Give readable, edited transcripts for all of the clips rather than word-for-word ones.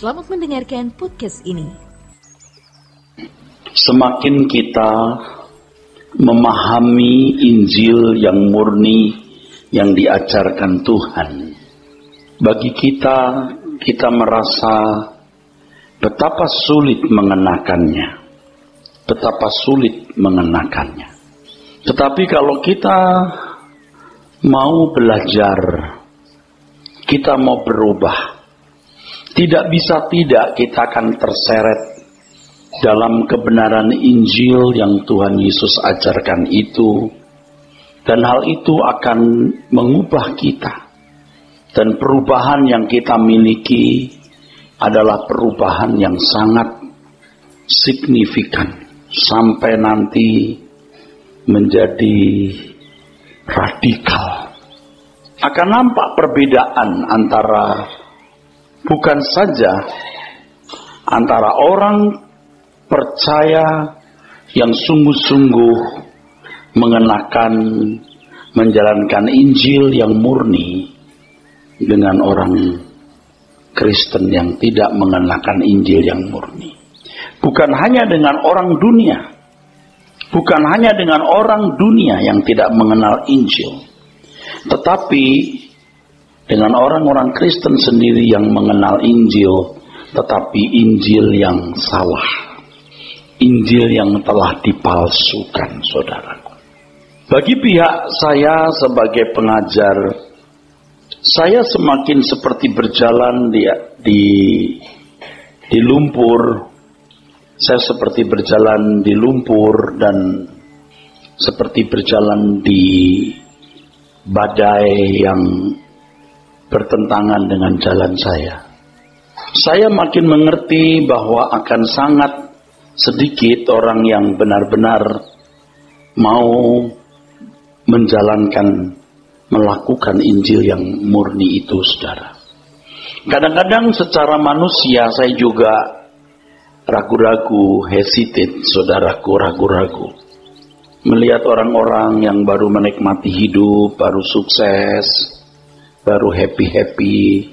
Selamat mendengarkan podcast ini. Semakin kita memahami Injil yang murni yang diajarkan Tuhan, bagi kita merasa betapa sulit mengenakannya. Tetapi kalau kita mau belajar, kita mau berubah, tidak bisa tidak kita akan terseret dalam kebenaran Injil yang Tuhan Yesus ajarkan itu. Dan hal itu akan mengubah kita. Dan perubahan yang kita miliki adalah perubahan yang sangat signifikan. Sampai nanti menjadi radikal. Akan nampak perbedaan antara, bukan saja antara orang percaya yang sungguh-sungguh menjalankan Injil yang murni, dengan orang Kristen yang tidak mengenakan Injil yang murni. Bukan hanya dengan orang dunia yang tidak mengenal Injil, tetapi dengan orang-orang Kristen sendiri yang mengenal Injil, tetapi Injil yang salah, Injil yang telah dipalsukan, saudaraku. Bagi pihak saya sebagai pengajar, saya semakin seperti berjalan di lumpur. Saya seperti berjalan di lumpur dan seperti berjalan di badai yang bertentangan dengan jalan saya. Saya makin mengerti bahwa akan sangat sedikit orang yang benar-benar mau melakukan Injil yang murni itu, saudara. Kadang-kadang secara manusia saya juga ragu-ragu, hesitate, saudaraku, ragu-ragu. Melihat orang-orang yang baru menikmati hidup, baru sukses, baru happy-happy,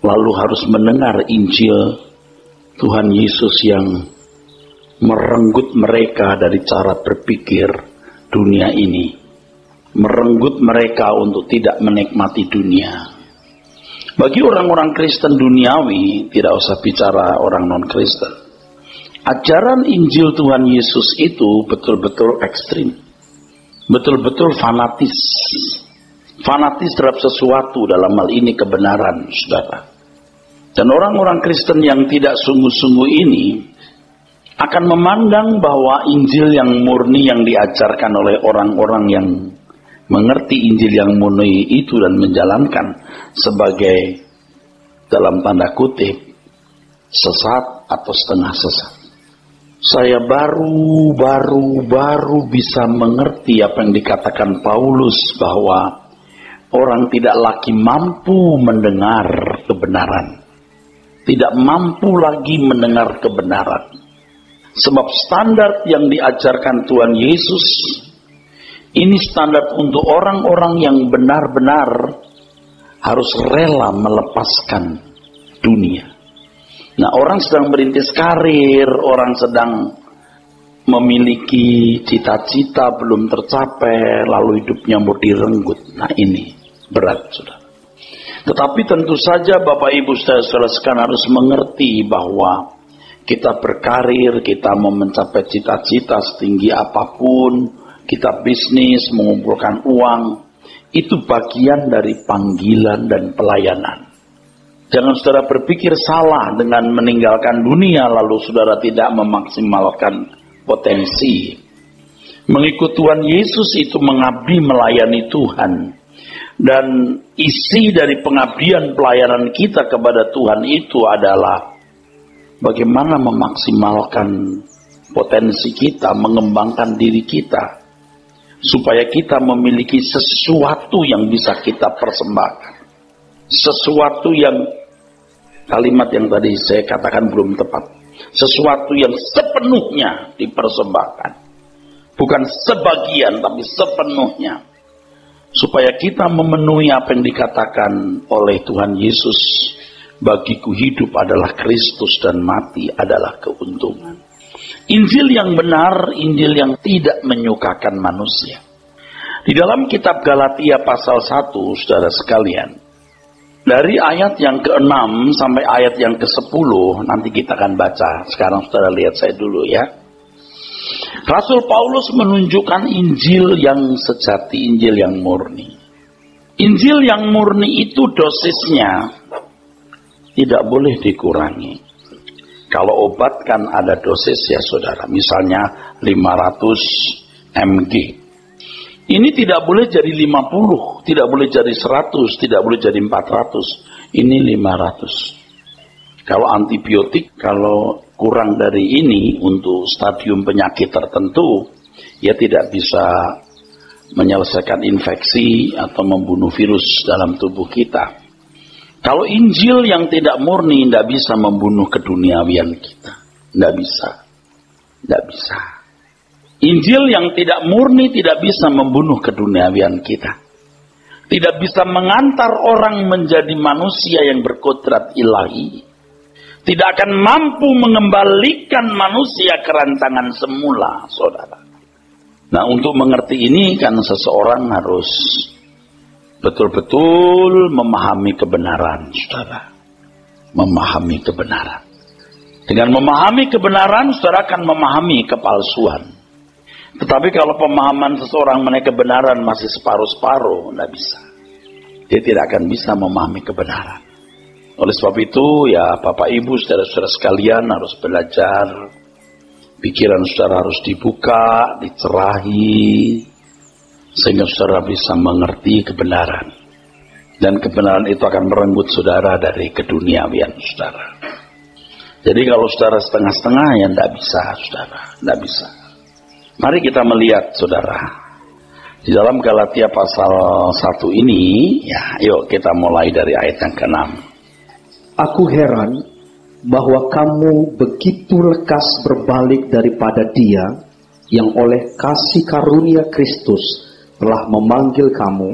lalu harus mendengar Injil Tuhan Yesus yang merenggut mereka dari cara berpikir dunia ini, merenggut mereka untuk tidak menikmati dunia. Bagi orang-orang Kristen duniawi, tidak usah bicara orang non-Kristen, ajaran Injil Tuhan Yesus itu betul-betul ekstrim, betul-betul fanatis terhadap sesuatu, dalam hal ini kebenaran, saudara. Dan orang-orang Kristen yang tidak sungguh-sungguh ini akan memandang bahwa Injil yang murni yang diajarkan oleh orang-orang yang mengerti Injil yang murni itu dan menjalankan sebagai, dalam tanda kutip, sesat atau setengah sesat. Saya baru bisa mengerti apa yang dikatakan Paulus, bahwa orang tidak lagi mampu mendengar kebenaran, tidak mampu lagi mendengar kebenaran. Sebab standar yang diajarkan Tuhan Yesus ini standar untuk orang-orang yang benar-benar harus rela melepaskan dunia. Nah, orang sedang merintis karir, orang sedang memiliki cita-cita belum tercapai, lalu hidupnya mau direnggut. Nah, ini berat, saudara. Tetapi tentu saja Bapak Ibu saudara sekalian harus mengerti bahwa kita berkarir, kita mau mencapai cita-cita setinggi apapun, kita bisnis, mengumpulkan uang, itu bagian dari panggilan dan pelayanan. Jangan saudara berpikir salah dengan meninggalkan dunia lalu saudara tidak memaksimalkan potensi. Mengikut Tuhan Yesus itu mengabdi melayani Tuhan. Dan isi dari pengabdian pelayanan kita kepada Tuhan itu adalah bagaimana memaksimalkan potensi kita, mengembangkan diri kita, supaya kita memiliki sesuatu yang bisa kita persembahkan. Sesuatu yang, kalimat yang tadi saya katakan belum tepat, sesuatu yang sepenuhnya dipersembahkan, bukan sebagian tapi sepenuhnya, supaya kita memenuhi apa yang dikatakan oleh Tuhan Yesus Bagiku hidup adalah Kristus dan mati adalah keuntungan. Injil yang benar, Injil yang tidak menyukakan manusia. Di dalam kitab Galatia pasal 1, saudara sekalian, dari ayat yang ke-6 sampai ayat yang ke-10, nanti kita akan baca. Sekarang saudara lihat saya dulu ya. Rasul Paulus menunjukkan Injil yang sejati, Injil yang murni. Injil yang murni itu dosisnya tidak boleh dikurangi. Kalau obat kan ada dosis ya saudara, misalnya 500 mg. Ini tidak boleh jadi 50, tidak boleh jadi 100, tidak boleh jadi 400. Ini 500. Kalau antibiotik, kalau kurang dari ini untuk stadium penyakit tertentu, ya tidak bisa menyelesaikan infeksi atau membunuh virus dalam tubuh kita. Kalau Injil yang tidak murni tidak bisa membunuh keduniawian kita. Tidak bisa. Tidak bisa. Injil yang tidak murni tidak bisa membunuh keduniawian kita. Tidak bisa mengantar orang menjadi manusia yang berkodrat ilahi. Tidak akan mampu mengembalikan manusia ke rancangan semula, saudara. Nah, untuk mengerti ini kan seseorang harus betul-betul memahami kebenaran, saudara. Memahami kebenaran. Dengan memahami kebenaran, saudara akan memahami kepalsuan. Tetapi kalau pemahaman seseorang mengenai kebenaran masih separuh-separuh, tidak bisa. Dia tidak akan bisa memahami kebenaran. Oleh sebab itu, ya Bapak Ibu, saudara-saudara sekalian harus belajar. Pikiran saudara harus dibuka, dicerahi, sehingga saudara bisa mengerti kebenaran. Dan kebenaran itu akan merenggut saudara dari keduniawian saudara. Jadi kalau saudara setengah-setengah, ya tidak bisa saudara, tidak bisa. Mari kita melihat saudara. Di dalam Galatia pasal 1 ini, ya yuk kita mulai dari ayat yang ke-6. Aku heran bahwa kamu begitu lekas berbalik daripada Dia yang oleh kasih karunia Kristus telah memanggil kamu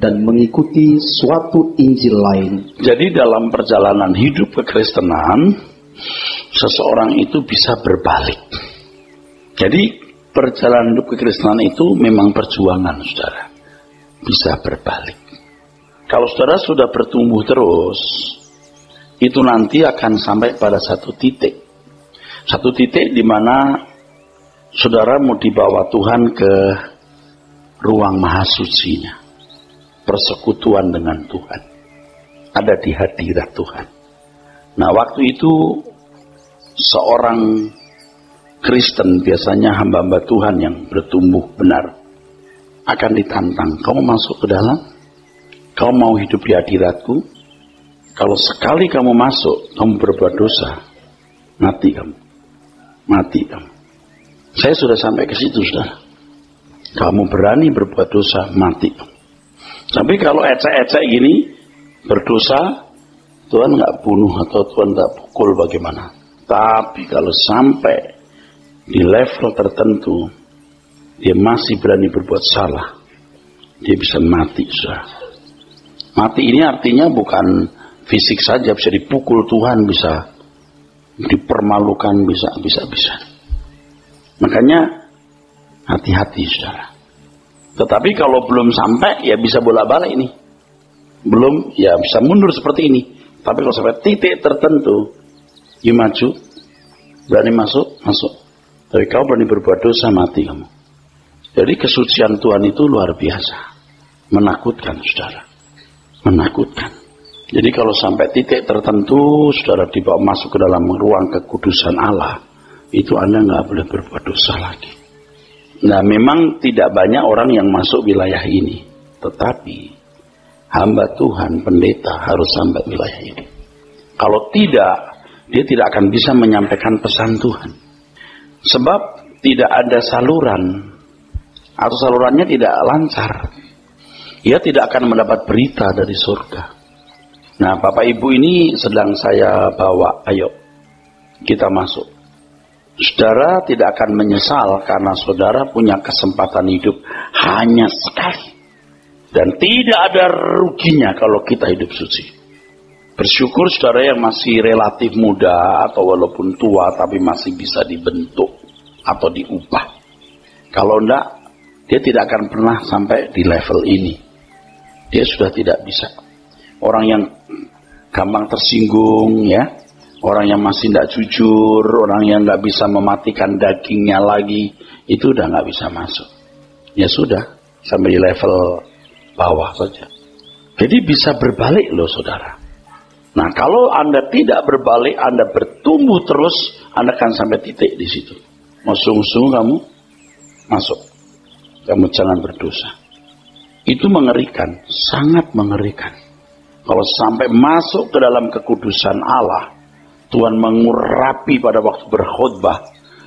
dan mengikuti suatu Injil lain. Jadi dalam perjalanan hidup kekristenan, seseorang itu bisa berbalik. Jadi perjalanan hidup kekristenan itu memang perjuangan, saudara. Bisa berbalik. Kalau saudara sudah bertumbuh terus, itu nanti akan sampai pada satu titik. Satu titik di mana saudara mau dibawa Tuhan ke ruang maha sucinya. Persekutuan dengan Tuhan. Ada di hadirat Tuhan. Nah, waktu itu seorang Kristen, biasanya hamba-hamba Tuhan yang bertumbuh benar, akan ditantang. Kamu masuk ke dalam? Kamu mau hidup di hadiratku? Kalau sekali kamu masuk, kamu berbuat dosa, mati kamu. Mati kamu. Saya sudah sampai ke situ, saudara. Kamu berani berbuat dosa, mati kamu. Tapi kalau ecek-ecek gini, berdosa, Tuhan nggak bunuh atau Tuhan nggak pukul bagaimana. Tapi kalau sampai di level tertentu, dia masih berani berbuat salah, dia bisa mati, saudara. Mati ini artinya bukan fisik saja, bisa dipukul Tuhan, bisa dipermalukan, bisa. Makanya hati-hati, saudara. Tetapi kalau belum sampai, ya bisa bolak-balik ini. Belum, ya bisa mundur seperti ini. Tapi kalau sampai titik tertentu, ya maju, berani masuk. Tapi kau berani berbuat dosa, mati kamu. Jadi kesucian Tuhan itu luar biasa. Menakutkan, saudara. Menakutkan. Jadi kalau sampai titik tertentu, saudara dibawa masuk ke dalam ruang kekudusan Allah, itu Anda nggak boleh berbuat dosa lagi. Nah, memang tidak banyak orang yang masuk wilayah ini. Tetapi, hamba Tuhan, pendeta harus sampai wilayah ini. Kalau tidak, dia tidak akan bisa menyampaikan pesan Tuhan. Sebab tidak ada saluran, atau salurannya tidak lancar. Ia tidak akan mendapat berita dari surga. Nah, Bapak Ibu, ini sedang saya bawa, ayo kita masuk. Saudara tidak akan menyesal karena saudara punya kesempatan hidup hanya sekali. Dan tidak ada ruginya kalau kita hidup suci. Bersyukur saudara yang masih relatif muda atau walaupun tua tapi masih bisa dibentuk atau diubah. Kalau enggak, dia tidak akan pernah sampai di level ini. Dia sudah tidak bisa. Orang yang gampang tersinggung, ya, orang yang masih tidak jujur, orang yang nggak bisa mematikan dagingnya lagi, itu udah nggak bisa masuk. Ya sudah, sampai di level bawah saja. Jadi bisa berbalik loh saudara. Nah, kalau Anda tidak berbalik, Anda bertumbuh terus, Anda akan sampai titik di situ. Mau sungguh-sungguh kamu masuk. Kamu jangan berdosa. Itu mengerikan, sangat mengerikan. Kalau sampai masuk ke dalam kekudusan Allah, Tuhan mengurapi pada waktu berkhutbah,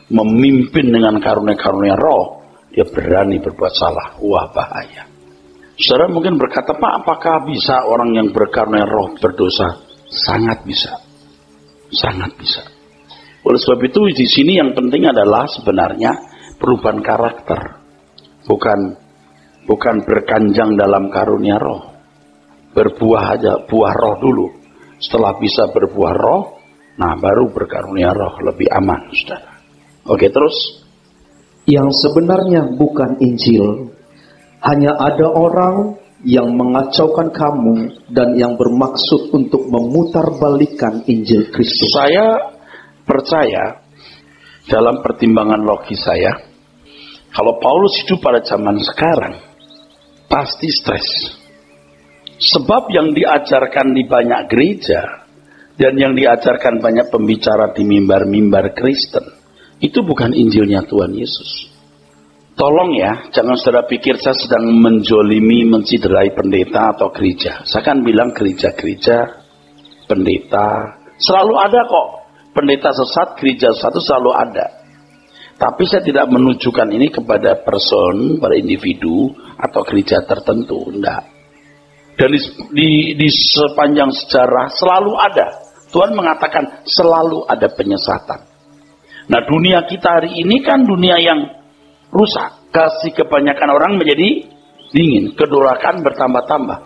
memimpin dengan karunia-karunia roh, dia berani berbuat salah. Wah, bahaya. Saudara mungkin berkata, Pak, apakah bisa orang yang berkarunia roh berdosa? Sangat bisa. Sangat bisa. Oleh sebab itu di sini yang penting adalah sebenarnya perubahan karakter. Bukan berkanjang dalam karunia roh. Berbuah aja, buah roh dulu. Setelah bisa berbuah roh, nah baru berkarunia roh, lebih aman, saudara. Oke, terus. Yang sebenarnya bukan Injil. Hanya ada orang yang mengacaukan kamu dan yang bermaksud untuk memutarbalikkan Injil Kristus. Saya percaya dalam pertimbangan logis saya, kalau Paulus hidup pada zaman sekarang, pasti stres. Sebab yang diajarkan di banyak gereja dan yang diajarkan banyak pembicara di mimbar-mimbar Kristen, itu bukan Injilnya Tuhan Yesus. Tolong ya, jangan saudara pikir saya sedang menjolimi, menciderai pendeta atau gereja. Saya kan bilang gereja-gereja, pendeta, selalu ada kok. Pendeta sesat, gereja sesat itu selalu ada. Tapi saya tidak menunjukkan ini kepada person, pada individu, atau gereja tertentu. Enggak. Dan di sepanjang sejarah selalu ada. Tuhan mengatakan selalu ada penyesatan. Nah, dunia kita hari ini kan dunia yang rusak. Kasih kebanyakan orang menjadi dingin. Kedurakan bertambah-tambah.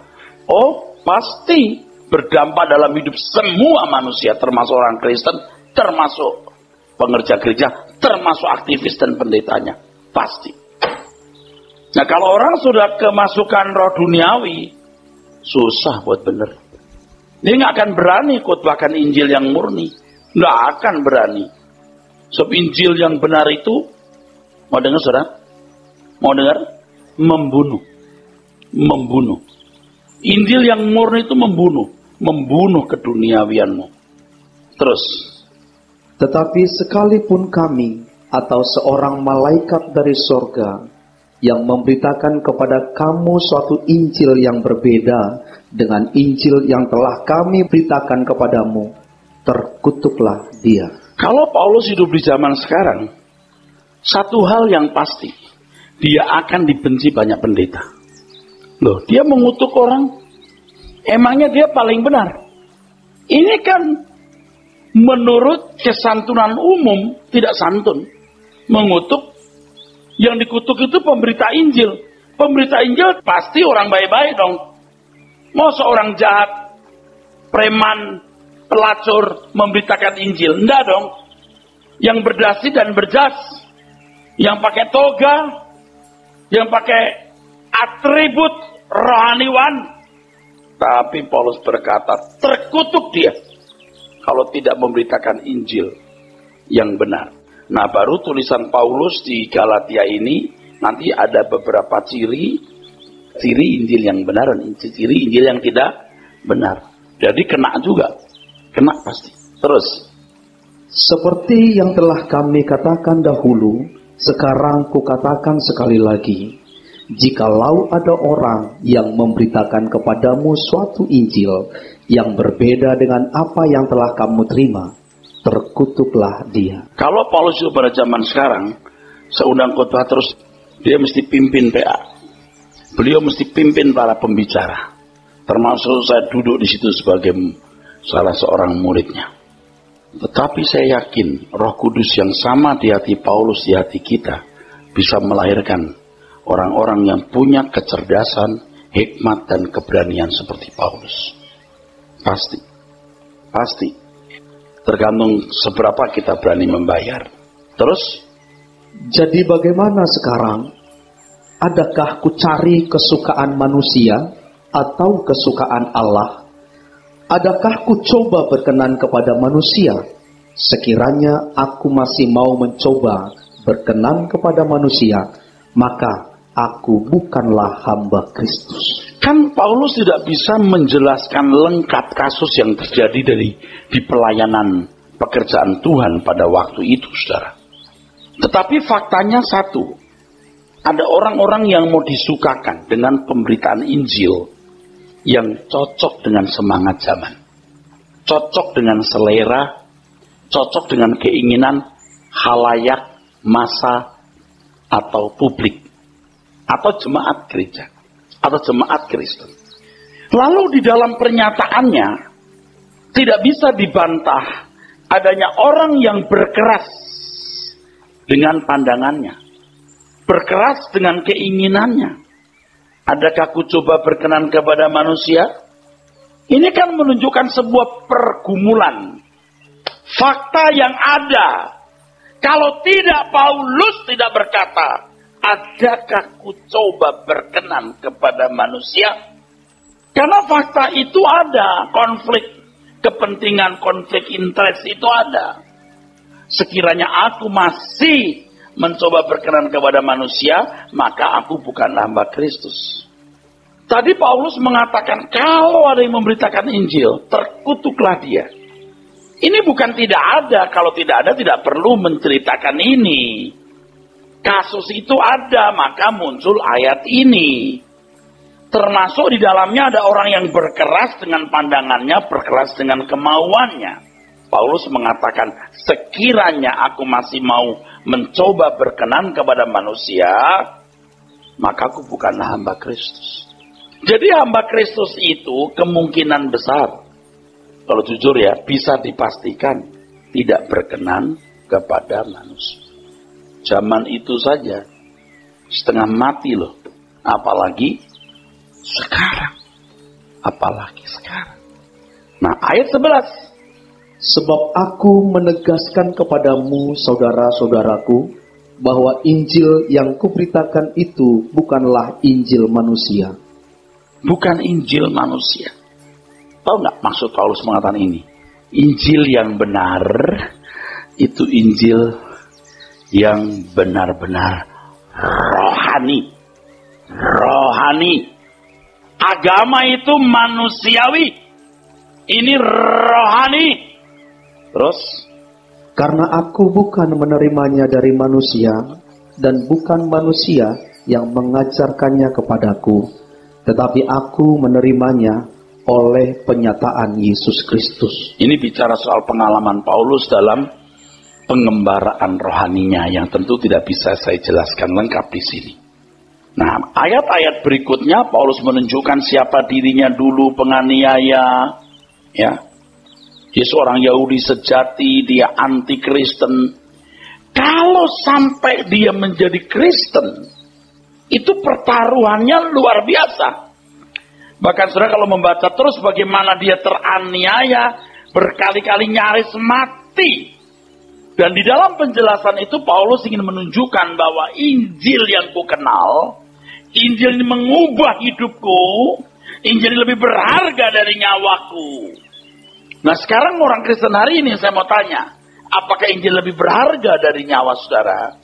Oh, pasti berdampak dalam hidup semua manusia, termasuk orang Kristen, termasuk pengerja gereja, termasuk aktivis dan pendetanya. Pasti. Nah, kalau orang sudah kemasukan roh duniawi, susah buat bener. Dia nggak akan berani khotbahkan Injil yang murni. Nggak akan berani. Sebab Injil yang benar itu, mau dengar saudara? Mau dengar? Membunuh. Membunuh. Injil yang murni itu membunuh. Membunuh keduniawianmu. Terus. Tetapi sekalipun kami atau seorang malaikat dari sorga yang memberitakan kepada kamu suatu Injil yang berbeda dengan Injil yang telah kami beritakan kepadamu, terkutuklah dia. Kalau Paulus hidup di zaman sekarang, satu hal yang pasti, dia akan dibenci banyak pendeta. Loh, dia mengutuk orang, emangnya dia paling benar? Ini kan menurut kesantunan umum tidak santun. Mengutuk, yang dikutuk itu pemberita Injil. Pemberita Injil pasti orang baik-baik dong. Mau seorang jahat, preman, pelacur memberitakan Injil? Enggak dong. Yang berdasi dan berjas, yang pakai toga, yang pakai atribut rohaniwan. Tapi Paulus berkata, terkutuk dia kalau tidak memberitakan Injil yang benar. Nah, baru tulisan Paulus di Galatia ini nanti ada beberapa ciri Injil yang benar dan ciri Injil yang tidak benar. Jadi kena juga. Kena pasti. Terus. Seperti yang telah kami katakan dahulu, sekarang kukatakan sekali lagi. Jikalau ada orang yang memberitakan kepadamu suatu Injil yang berbeda dengan apa yang telah kamu terima, terkutuklah dia. Kalau Paulus itu pada zaman sekarang, seundang khotbah terus, dia mesti pimpin PA. Beliau mesti pimpin para pembicara. Termasuk saya duduk di situ sebagai salah seorang muridnya. Tetapi saya yakin Roh Kudus yang sama di hati Paulus, di hati kita, bisa melahirkan orang-orang yang punya kecerdasan, hikmat, dan keberanian seperti Paulus. Pasti. Pasti. Tergantung seberapa kita berani membayar. Terus? Jadi bagaimana sekarang? Adakah ku cari kesukaan manusia atau kesukaan Allah? Adakah ku coba berkenan kepada manusia? Sekiranya aku masih mau mencoba berkenan kepada manusia, maka aku bukanlah hamba Kristus. Kan Paulus tidak bisa menjelaskan lengkap kasus yang terjadi di pelayanan pekerjaan Tuhan pada waktu itu, saudara. Tetapi faktanya satu, ada orang-orang yang mau disukakan dengan pemberitaan Injil yang cocok dengan semangat zaman, cocok dengan selera, cocok dengan keinginan halayak, massa, atau publik, atau jemaat gereja, atau jemaat Kristen. Lalu di dalam pernyataannya tidak bisa dibantah adanya orang yang berkeras dengan pandangannya, berkeras dengan keinginannya. Adakah ku coba berkenan kepada manusia? Ini kan menunjukkan sebuah pergumulan fakta yang ada. Kalau tidak, Paulus tidak berkata, adakah ku coba berkenan kepada manusia? Karena fakta itu ada, konflik kepentingan, konflik interest itu ada. Sekiranya aku masih mencoba berkenan kepada manusia, maka aku bukan hamba Kristus. Tadi Paulus mengatakan, kalau ada yang memberitakan Injil, terkutuklah dia. Ini bukan tidak ada, kalau tidak ada tidak perlu menceritakan ini. Kasus itu ada, maka muncul ayat ini. Termasuk di dalamnya ada orang yang berkeras dengan pandangannya, berkeras dengan kemauannya. Paulus mengatakan, sekiranya aku masih mau mencoba berkenan kepada manusia, maka aku bukanlah hamba Kristus. Jadi hamba Kristus itu kemungkinan besar, kalau jujur ya, bisa dipastikan tidak berkenan kepada manusia. Zaman itu saja setengah mati loh, apalagi sekarang. Nah, ayat 11. Sebab aku menegaskan kepadamu, saudara-saudaraku, bahwa Injil yang kuberitakan itu bukanlah Injil manusia. Bukan Injil manusia. Tahu nggak maksud Paulus mengatakan ini? Injil yang benar, itu Injil yang benar-benar rohani. Rohani. Agama itu manusiawi. Ini rohani. Terus? Karena aku bukan menerimanya dari manusia, dan bukan manusia yang mengajarkannya kepadaku, tetapi aku menerimanya oleh penyataan Yesus Kristus. Ini bicara soal pengalaman Paulus dalam pengembaraan rohaninya yang tentu tidak bisa saya jelaskan lengkap di sini. Nah, ayat-ayat berikutnya Paulus menunjukkan siapa dirinya dulu penganiaya, ya. Dia seorang Yahudi sejati, dia anti Kristen. Kalau sampai dia menjadi Kristen, itu pertaruhannya luar biasa. Bahkan saudara kalau membaca terus bagaimana dia teraniaya, berkali-kali nyaris mati. Dan di dalam penjelasan itu Paulus ingin menunjukkan bahwa Injil yang ku kenal, Injil ini mengubah hidupku, Injil ini lebih berharga dari nyawaku. Nah sekarang orang Kristen hari ini saya mau tanya, apakah Injil lebih berharga dari nyawa saudara?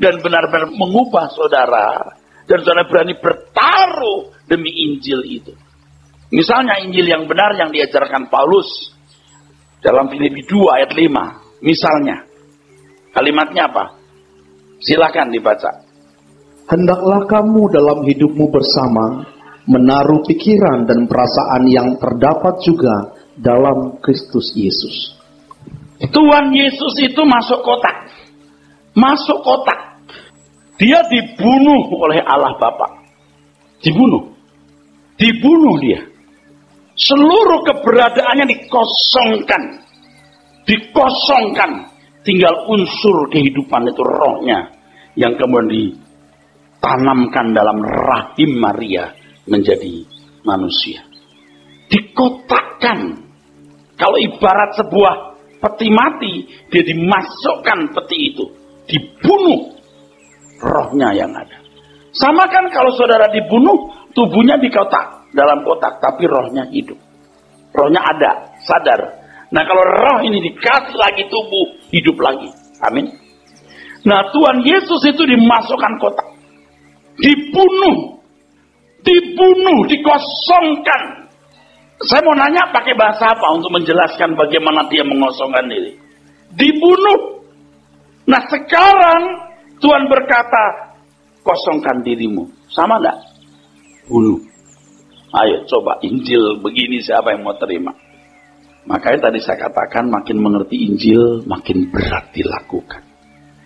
Dan benar-benar mengubah saudara, dan saudara berani bertaruh demi Injil itu. Misalnya Injil yang benar yang diajarkan Paulus dalam Filipi 2 ayat 5. Misalnya, kalimatnya apa? Silakan dibaca. Hendaklah kamu dalam hidupmu bersama menaruh pikiran dan perasaan yang terdapat juga dalam Kristus Yesus. Tuhan Yesus itu masuk kotak. Masuk kotak. Dia dibunuh oleh Allah Bapa. Dibunuh dia. Seluruh keberadaannya dikosongkan. Tinggal unsur kehidupan itu, rohnya, yang kemudian ditanamkan dalam rahim Maria menjadi manusia. Dikotakkan. Kalau ibarat sebuah peti mati, dia dimasukkan peti itu, dibunuh rohnya yang ada. Sama kan kalau saudara dibunuh, tubuhnya di kotak, dalam kotak, tapi rohnya hidup. Rohnya ada, sadar. Nah kalau roh ini dikasih lagi tubuh, hidup lagi. Amin. Nah Tuhan Yesus itu dimasukkan kotak, dibunuh, dikosongkan. Saya mau nanya pakai bahasa apa untuk menjelaskan bagaimana dia mengosongkan diri. Dibunuh. Nah sekarang Tuhan berkata, kosongkan dirimu. Sama enggak? Bunuh. Ayo coba Injil begini, siapa yang mau terima? Makanya tadi saya katakan makin mengerti Injil, makin berat dilakukan.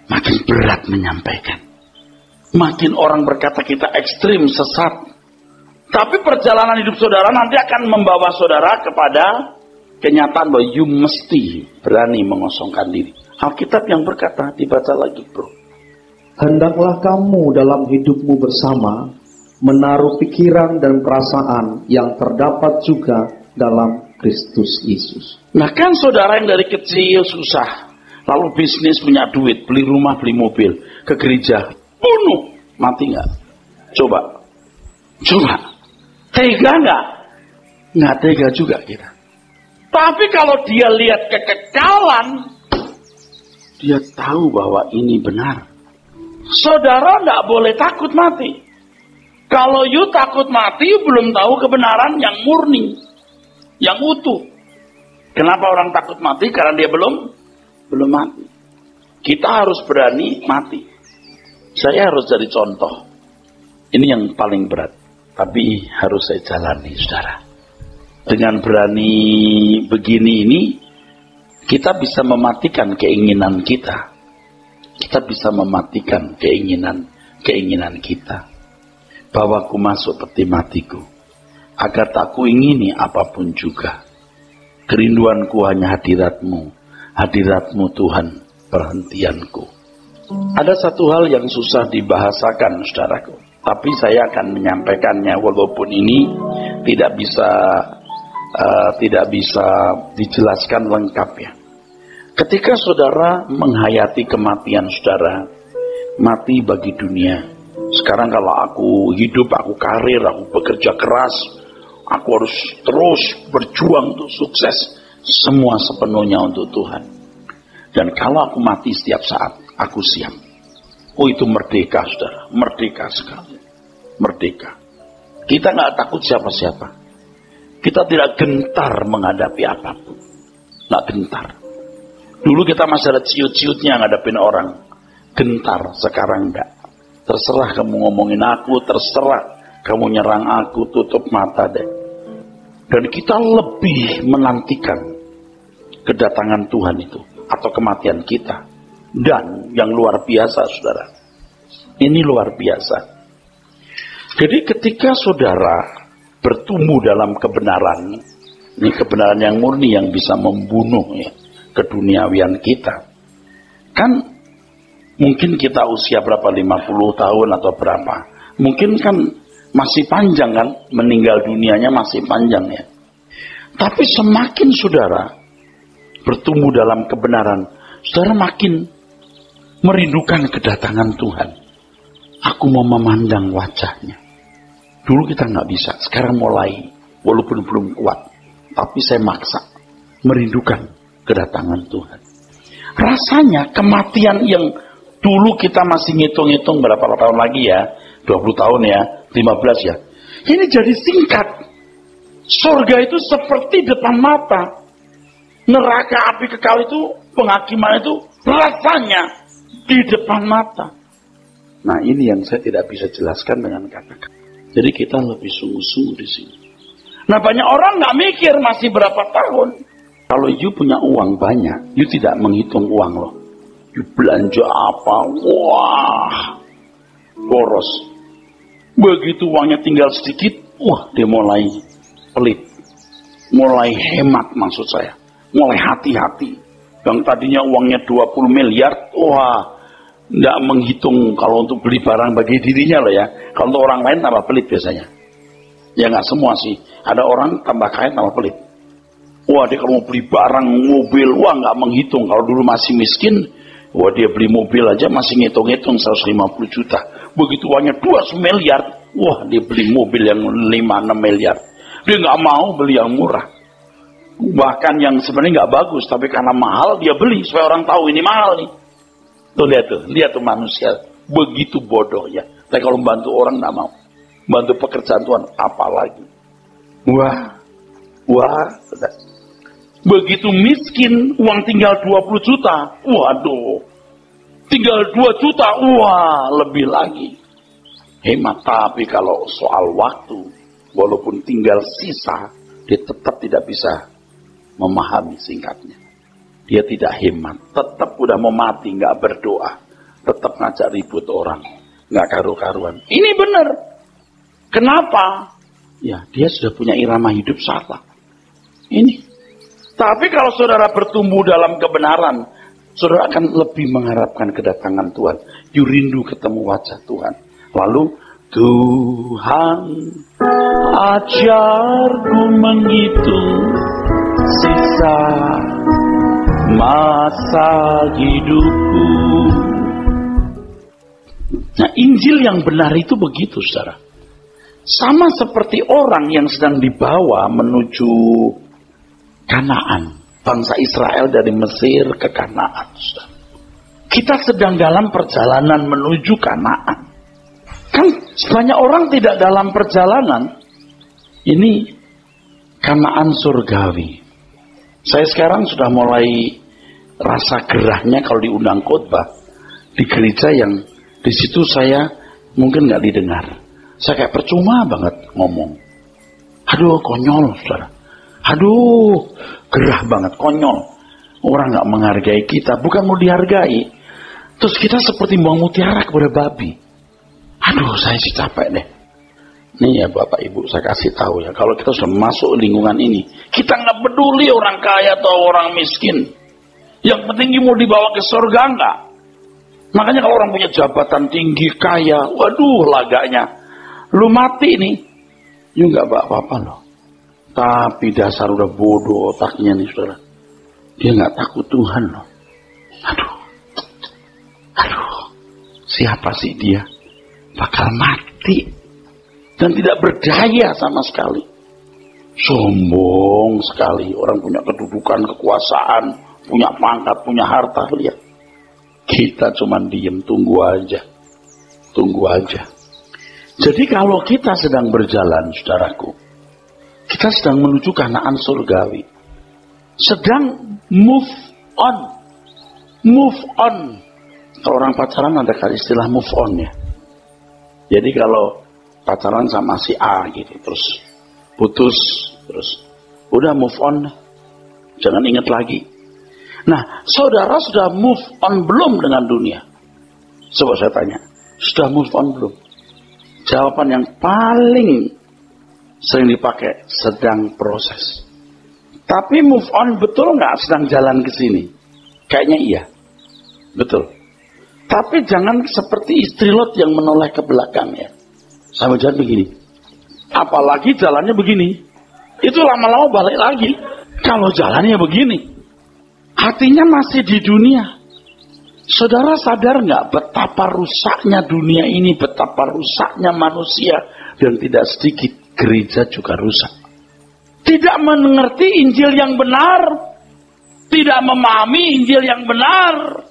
Makin berat menyampaikan. Makin orang berkata kita ekstrim, sesat. Tapi perjalanan hidup saudara nanti akan membawa saudara kepada kenyataan bahwa you mesti berani mengosongkan diri. Alkitab yang berkata, dibaca lagi bro. Hendaklah kamu dalam hidupmu bersama menaruh pikiran dan perasaan yang terdapat juga dalam Kristus Yesus. Nah kan saudara yang dari kecil susah, lalu bisnis, punya duit, beli rumah, beli mobil, ke gereja, bunuh, mati nggak? Coba. Tega nggak? Nggak tega juga kita. Tapi kalau dia lihat kekekalan, dia tahu bahwa ini benar. Saudara nggak boleh takut mati. Kalau you takut mati, you belum tahu kebenaran yang murni, yang utuh. Kenapa orang takut mati? Karena dia belum mati. Kita harus berani mati. Saya harus jadi contoh. Ini yang paling berat. Tapi harus saya jalani, saudara. Dengan berani begini ini, kita bisa mematikan keinginan kita. Kita bisa mematikan keinginan kita. Bahwa ku masuk peti matiku, agar tak ku ingini apapun juga. Kerinduanku hanya hadiratmu Tuhan, perhentianku. Ada satu hal yang susah dibahasakan, saudaraku. Tapi saya akan menyampaikannya walaupun ini tidak bisa dijelaskan lengkap ya. Ketika saudara menghayati kematian saudara, mati bagi dunia. Sekarang kalau aku hidup, aku karir, aku bekerja keras, aku harus terus berjuang untuk sukses, semua sepenuhnya untuk Tuhan. Dan kalau aku mati setiap saat, aku siap. Oh itu merdeka saudara, merdeka sekali. Merdeka. Kita nggak takut siapa-siapa. Kita tidak gentar menghadapi apapun. Nggak gentar. Dulu kita masih ada ciut-ciutnya ngadapin orang. Gentar, sekarang enggak. Terserah kamu ngomongin aku, terserah kamu nyerang aku, tutup mata deh. Dan kita lebih menantikan kedatangan Tuhan itu. Atau kematian kita. Dan yang luar biasa saudara. Ini luar biasa. Jadi ketika saudara bertumbuh dalam kebenaran, ini kebenaran yang murni yang bisa membunuh ya, keduniawian kita. Kan mungkin kita usia berapa, 50 tahun atau berapa. Mungkin kan masih panjang kan, meninggal dunianya masih panjang ya. Tapi semakin saudara bertumbuh dalam kebenaran, saudara makin merindukan kedatangan Tuhan. Aku mau memandang wajahnya. Dulu kita nggak bisa, sekarang mulai, walaupun belum kuat, tapi saya maksa merindukan kedatangan Tuhan. Rasanya kematian yang dulu kita masih ngitung-ngitung berapa tahun lagi ya, 20 tahun ya, 15 ya. Ini jadi singkat. Surga itu seperti depan mata. Neraka api kekal itu, penghakiman itu rasanya di depan mata. Nah ini yang saya tidak bisa jelaskan dengan kata-kata. Jadi kita lebih sungguh-sungguh di sini. Nah banyak orang nggak mikir masih berapa tahun. Kalau you punya uang banyak, you tidak menghitung uang loh. You belanja apa? Wah, boros. Begitu uangnya tinggal sedikit, wah dia mulai pelit. Mulai hemat maksud saya. Mulai hati-hati. Yang tadinya uangnya 20 miliar, wah. Nggak menghitung kalau untuk beli barang bagi dirinya loh ya. Kalau untuk orang lain tambah pelit biasanya. Ya nggak semua sih. Ada orang tambah kaya tambah pelit. Wah, dia kalau mau beli barang, mobil, wah nggak menghitung. Kalau dulu masih miskin, wah dia beli mobil aja masih ngitung-ngitung 150 juta. Begitu uangnya 2 miliar, wah dia beli mobil yang 5-6 miliar. Dia nggak mau beli yang murah. Bahkan yang sebenarnya nggak bagus, tapi karena mahal dia beli supaya orang tahu ini mahal nih. Tuh lihat tuh manusia begitu bodohnya. Tapi kalau membantu orang nggak mau, bantu pekerjaan Tuhan apalagi. Wah, begitu miskin, uang tinggal 20 juta, waduh, tinggal 2 juta, wah, lebih lagi. Hemat, tapi kalau soal waktu, walaupun tinggal sisa, dia tetap tidak bisa memahami singkatnya. Dia tidak hemat, tetap udah mau mati, nggak berdoa, tetap ngajak ribut orang, nggak karu-karuan. Ini benar. Kenapa? Ya, dia sudah punya irama hidup salah. Ini. Tapi kalau saudara bertumbuh dalam kebenaran, saudara akan lebih mengharapkan kedatangan Tuhan. You rindu ketemu wajah Tuhan. Lalu, Tuhan ajarku menghitung sisa masa hidupku. Nah, Injil yang benar itu begitu, saudara. Sama seperti orang yang sedang dibawa menuju Kanaan, bangsa Israel dari Mesir ke Kanaan. Kita sedang dalam perjalanan menuju Kanaan. Kan banyak orang tidak dalam perjalanan. Ini Kanaan surgawi. Saya sekarang sudah mulai rasa gerahnya kalau diundang khotbah di gereja yang di situ saya mungkin nggak didengar. Saya kayak percuma banget ngomong. Aduh, konyol, saudara. Aduh, gerah banget, konyol. Orang gak menghargai kita, bukan mau dihargai. Terus kita seperti buang mutiara kepada babi. Aduh, saya sih capek deh. Nih ya Bapak Ibu, saya kasih tahu ya. Kalau kita sudah masuk lingkungan ini, kita gak peduli orang kaya atau orang miskin. Yang penting mau dibawa ke surga enggak. Makanya kalau orang punya jabatan tinggi, kaya, waduh laganya. Lu mati nih, you gak apa-apa loh. Tapi dasar udah bodoh otaknya nih saudara. Dia gak takut Tuhan loh. Aduh. Siapa sih dia? Bakal mati. Dan tidak berdaya sama sekali. Sombong sekali. Orang punya kedudukan, kekuasaan, punya pangkat, punya harta. Lihat. Kita cuman diem, tunggu aja. Jadi kalau kita sedang berjalan, saudaraku, kita sedang menuju Kanaan surgawi. Sedang move on. Kalau orang pacaran ada kali istilah move on ya. Jadi kalau pacaran sama si A gitu, terus putus, terus udah move on, jangan ingat lagi. Nah, saudara sudah move on belum dengan dunia? Coba saya tanya, sudah move on belum? Jawaban yang paling sering dipakai, sedang proses. Tapi move on betul nggak sedang jalan ke sini? Kayaknya iya, betul. Tapi jangan seperti istri Lot yang menoleh ke belakang ya. Sama jalan begini. Apalagi jalannya begini. Itu lama-lama balik lagi. Kalau jalannya begini. Hatinya masih di dunia. Saudara sadar nggak betapa rusaknya dunia ini, betapa rusaknya manusia, dan tidak sedikit gereja juga rusak. Tidak mengerti Injil yang benar, tidak memahami Injil yang benar.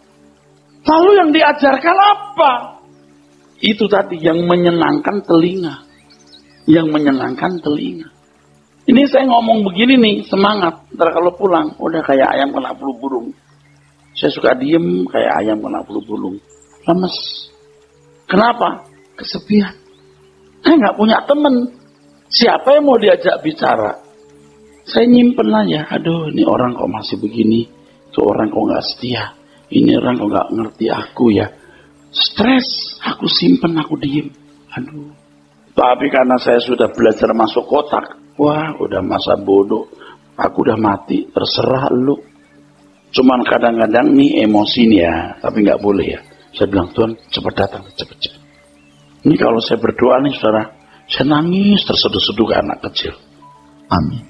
Lalu yang diajarkan apa? Itu tadi yang menyenangkan telinga, yang menyenangkan telinga. Ini saya ngomong begini nih, semangat. Ntar kalau pulang, udah kayak ayam kena flu burung. Saya suka diem kayak ayam kena flu burung. Lemes. Kenapa? Kesepian. Saya nggak punya temen. Siapa yang mau diajak bicara? Saya nyimpen aja. Aduh, ini orang kok masih begini. Itu orang kok nggak setia. Ini orang kok nggak ngerti aku ya. Stres. Aku simpen, aku diem. Aduh. Tapi karena saya sudah belajar masuk kotak. Wah, udah masa bodoh. Aku udah mati. Terserah lu. Cuman kadang-kadang nih emosi nih ya. Tapi nggak boleh ya. Saya bilang, Tuhan cepat datang. Cepat. Ini kalau saya berdoa nih saudara. Saya nangis terseduh-seduh ke anak kecil. Amin.